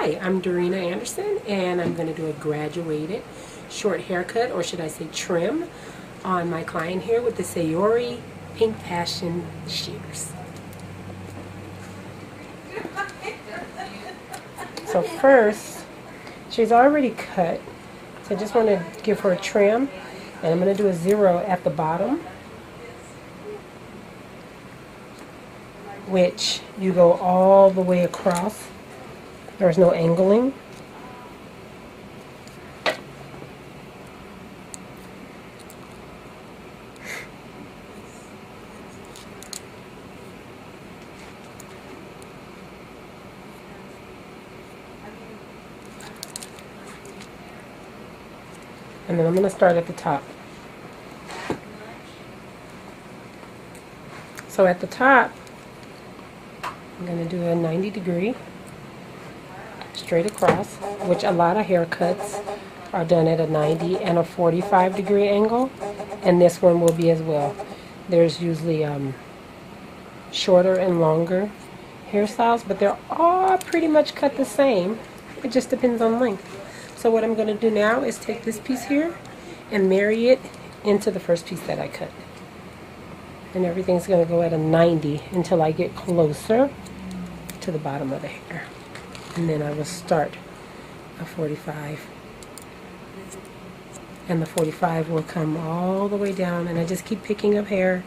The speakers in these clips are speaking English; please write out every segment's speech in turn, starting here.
Hi, I'm Dorena Anderson, and I'm going to do a graduated short haircut, or should I say trim, on my client here with the Sayuri Pink Passion shears. So first, she's already cut, so I just want to give her a trim, and I'm going to do a 0 at the bottom, which you go all the way across. There's no angling. And then I'm going to start at the top. So at the top, I'm going to do a 90-degree straight across, which a lot of haircuts are done at a 90 and a 45-degree angle, and this one will be as well. There's usually shorter and longer hairstyles, but they're all pretty much cut the same. It just depends on length. So what I'm going to do now is take this piece here and marry it into the first piece that I cut. And everything's going to go at a 90 until I get closer to the bottom of the hair. And then I will start a 45. And the 45 will come all the way down, and I just keep picking up hair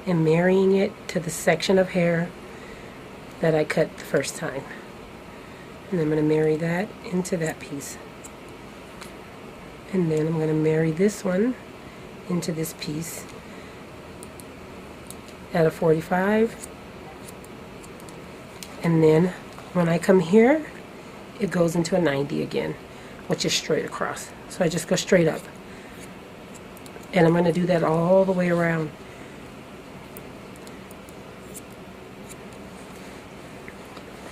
and marrying it to the section of hair that I cut the first time. And I'm going to marry that into that piece. And then I'm going to marry this one into this piece at a 45. And then when I come here, it goes into a 90 again, which is straight across. So I just go straight up. And I'm going to do that all the way around.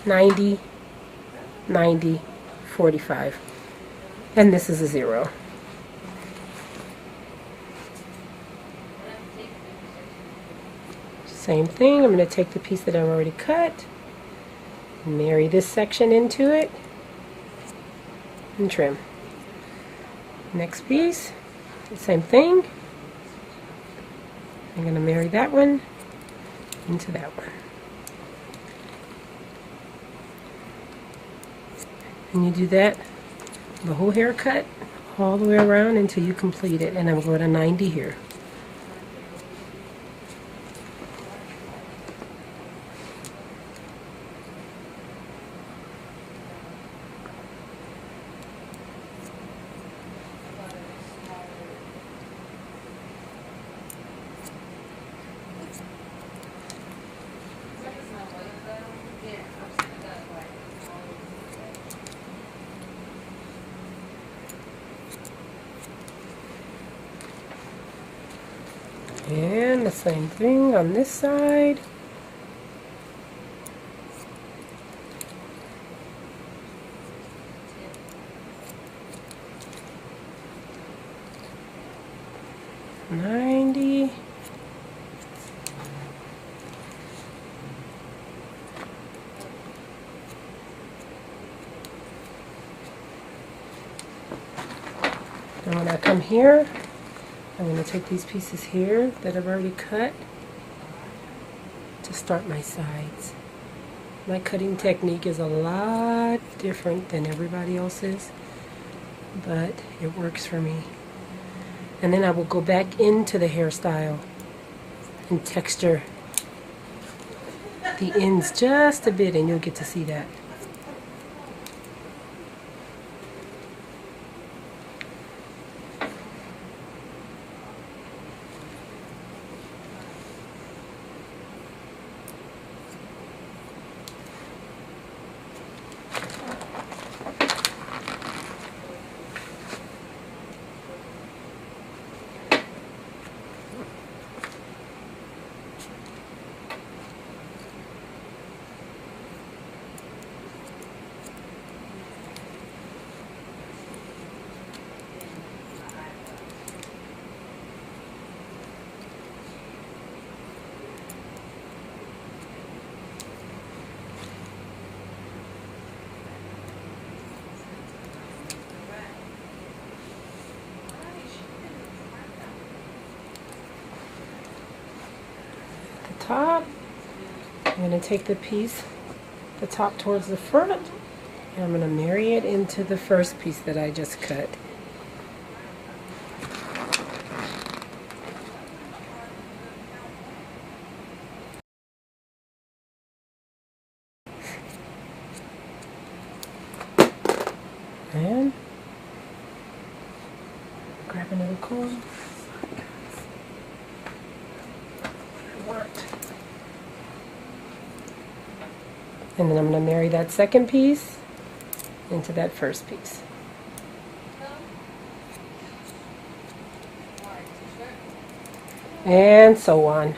"90, 90, 45. And this is a 0. Same thing, I'm going to take the piece that I've already cut, marry this section into it, and trim. Next piece, same thing. I'm going to marry that one into that one. And you do that the whole haircut all the way around until you complete it. And I'm going to 90 here. And the same thing on this side. "90. And when I come here, I'm going to take these pieces here that I've already cut to start my sides. My cutting technique is a lot different than everybody else's, but it works for me. And then I will go back into the hairstyle and texture the ends just a bit, and you'll get to see that. top. I'm going to take the piece, the top towards the front, and I'm going to marry it into the first piece that I just cut. And grab another comb. And then I'm going to marry that second piece into that first piece. And so on.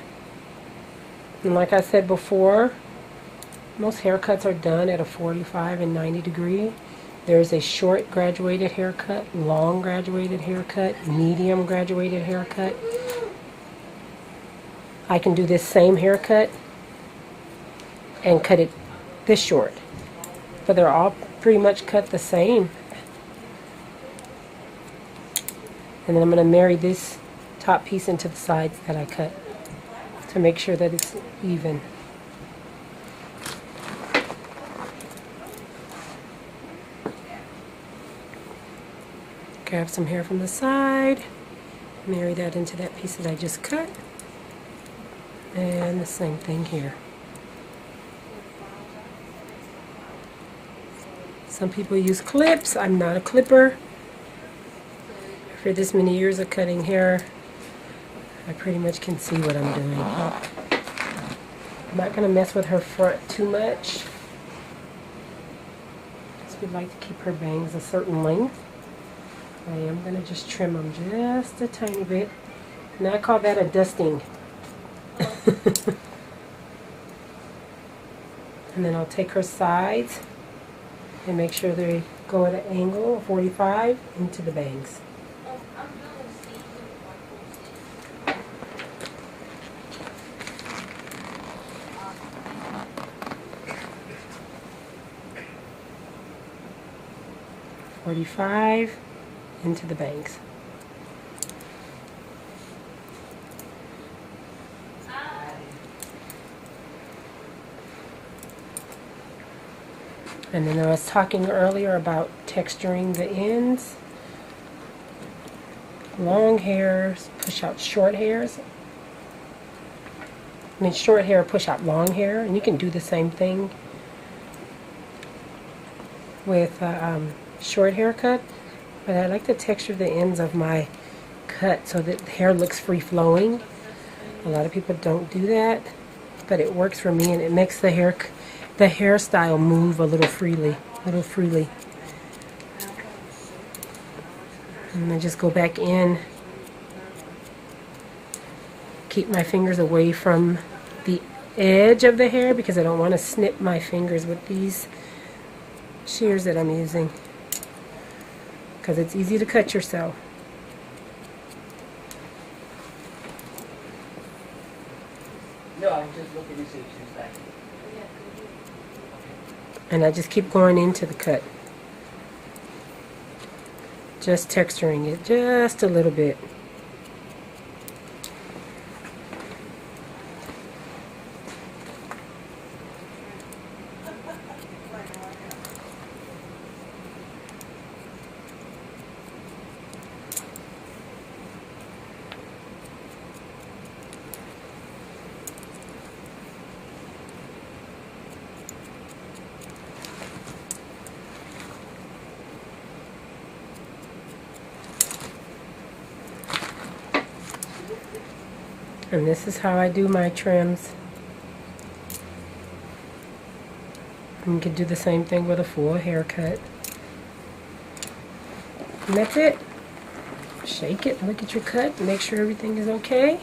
And like I said before, most haircuts are done at a 45 and 90 degree. There's a short graduated haircut, long graduated haircut, medium graduated haircut. I can do this same haircut and cut it this short, but they're all pretty much cut the same. And then I'm going to marry this top piece into the sides that I cut to make sure that it's even. Grab some hair from the side, marry that into that piece that I just cut, and the same thing here. Some people use clips. I'm not a clipper. For this many years of cutting hair, I pretty much can see what I'm doing. I'm not going to mess with her front too much, because we'd like to keep her bangs a certain length. I am going to just trim them just a tiny bit, and I call that a dusting. And then I'll take her sides and make sure they go at an angle of 45 into the bangs. Into the bangs. And then I was talking earlier about texturing the ends. Long hairs push out short hairs. I mean, short hair push out long hair, and you can do the same thing with short haircut. But I like to texture the ends of my cut so that the hair looks free-flowing. A lot of people don't do that, but it works for me, and it makes the hairstyle move a little freely. And I just go back in, keep my fingers away from the edge of the hair because I don't want to snip my fingers with these shears that I'm using, because it's easy to cut yourself. No, I was just looking to see if she was back. And I just keep going into the cut. Just texturing it just a little bit. And this is how I do my trims. And you can do the same thing with a full haircut. And that's it. Shake it, look at your cut, make sure everything is okay.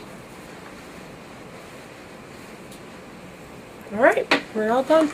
Alright, we're all done.